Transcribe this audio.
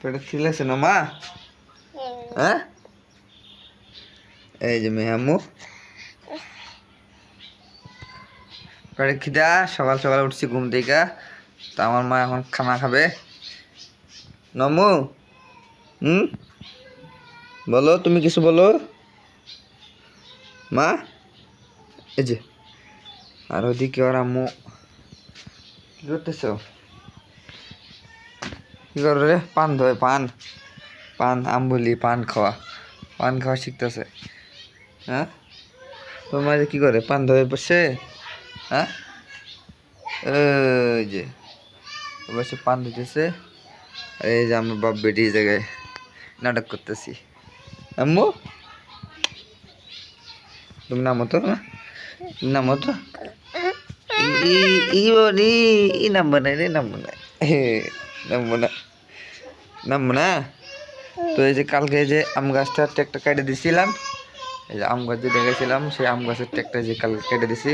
পেটে খিলেছে না মা? হ্যাঁ, এই যে মেয়ে আম্মু পেটে খিদা, সকাল সকাল উঠছি ঘুম থেকে। তা আমার মা এখন খানা খাবে। নমু, বলো, তুমি কিছু বলো মা। এই যে, আর ওদিকে ওর আম্মু কি করতেছ? কি করো রে? পান ধোয়, পান পান আম্বুলি পান খাওয়া শিখতেছে। হ্যাঁ, তোর মা যে কি করে? পান ধোয়ে বসে। হ্যাঁ, এই যে বসে পান দিতেছে। আর এই যে আমার বাপ বেটি এই জায়গায় নাটক করতেছি। আম্মু, তুমি নামো তো, নামো তো। ই নামবো না রে, নামবো না, নামবো না, নামবো না। তো এই যে কালকে যে আম গাছটা টেকটা কেটে দিছিলাম, এই যে আম গাছ যে দেখেছিলাম সেই আম গাছের টেকটা যে কালকে কেটে দিছি।